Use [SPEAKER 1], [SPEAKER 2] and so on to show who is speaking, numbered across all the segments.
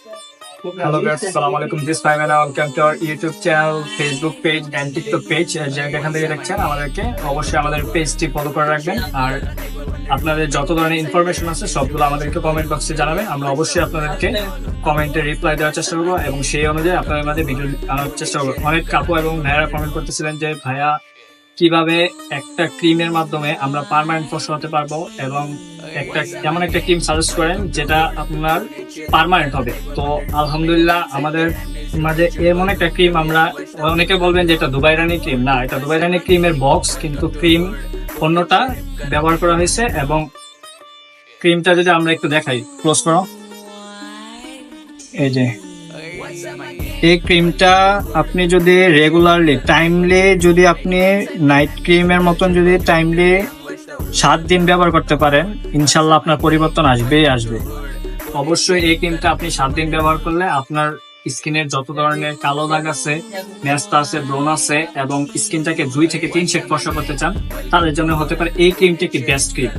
[SPEAKER 1] Hello guys, আসসালামু আলাইকুম। This is Fayman. Welcome to our YouTube channel, Facebook page and TikTok page. যেখান থেকে দেখছেন আমাদেরকে অবশ্যই আমাদের পেজটি ফলো করে রাখবেন। আর আপনাদের যত ধরনের ইনফরমেশন আছে সবগুলো আমাদেরকে কমেন্ট বক্সে জানাবেন। আমরা অবশ্যই আপনাদেরকে কমেন্টে রিপ্লাই দেওয়ার চেষ্টা করবো এবং সেই অনুযায়ী আপনাদের মাঝে ভিডিও আনার চেষ্টা করবো। অনেক কাপু এবং ভাইয়ারা কমেন্ট করতেছিলেন যে ভাইয়া কিভাবে একটা ক্রিমের মাধ্যমে আমরা পার্মানেন্ট ফর্সা হতে পারবো এবং এমন একটা ক্রিম সাজেস্ট করেন যেটা আপনার পার্মানেন্ট হবে। তো আলহামদুলিল্লাহ আমাদের মাঝে এমন একটা ক্রিম, আমরা অনেকে বলবেন যে এটা দুবাই রানী ক্রিম, না এটা দুবাই রানী ক্রিমের বক্স, কিন্তু ক্রিম অন্যটা ব্যবহার করা হয়েছে। এবং ক্রিমটা যদি আমরা একটু দেখাই, ক্লোজ করো, এই যে এই ক্রিমটা আপনি যদি রেগুলারলি টাইমলি যদি আপনি নাইট ক্রিমের মতন যদি টাইমলি 7 দিন ব্যবহার করতে পারেন, ইনশাল্লাহ আপনার পরিবর্তন আসবেই আসবে। অবশ্যই এই ক্রিমটা আপনি 7 দিন ব্যবহার করলে আপনার স্কিনের যত ধরনের কালো দাগ আছে, মেস্তা আছে, ব্রণ আছে এবং স্কিনটাকে 2 থেকে 3 শেড ফর্সা করতে চান, তাদের জন্য হতে পারে এই ক্রিমটি একটি বেস্ট ক্রিম।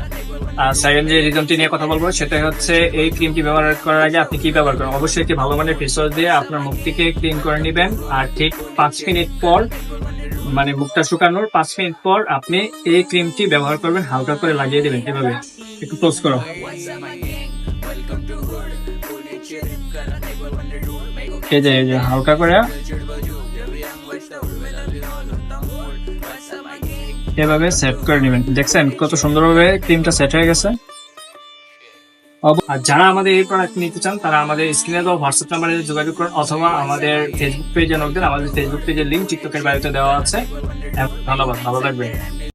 [SPEAKER 1] আর সেকেন্ড যে রিজনটি নিয়ে কথা বলবো সেটা হচ্ছে এই ক্রিমটি ব্যবহার করার আগে আপনি কি ব্যবহার করেন। অবশ্যই একটি ভালো মানের ফেস ওয়াশ দিয়ে আপনার মুখটিকে ক্লিন করে নেবেন। আর ঠিক 5 মিনিট পর, মানে মুখটা শুকানোর 5 মিনিট পর আপনি এই ক্রিমটি ব্যবহার করবেন, হালকা করে লাগিয়ে দেবেন। এভাবে একটু ক্লোজ করো, এই যে হালকা করে এভাবে সেট করে নেবেন। দেখছেন কত সুন্দরভাবে ক্রিমটা সেট হয়ে গেছে। আর যারা আমাদের এই প্রোডাক্ট নিতে চান তারা আমাদের স্ক্রিনে দেওয়া হোয়াটসঅ্যাপ নাম্বারে যোগাযোগ করুন অথবা আমাদের ফেসবুক পেজে নক দেন। আমাদের ফেসবুক পেজের লিঙ্ক টিকটকের বায়োতে দেওয়া আছে। ধন্যবাদ, ভালো থাকবেন।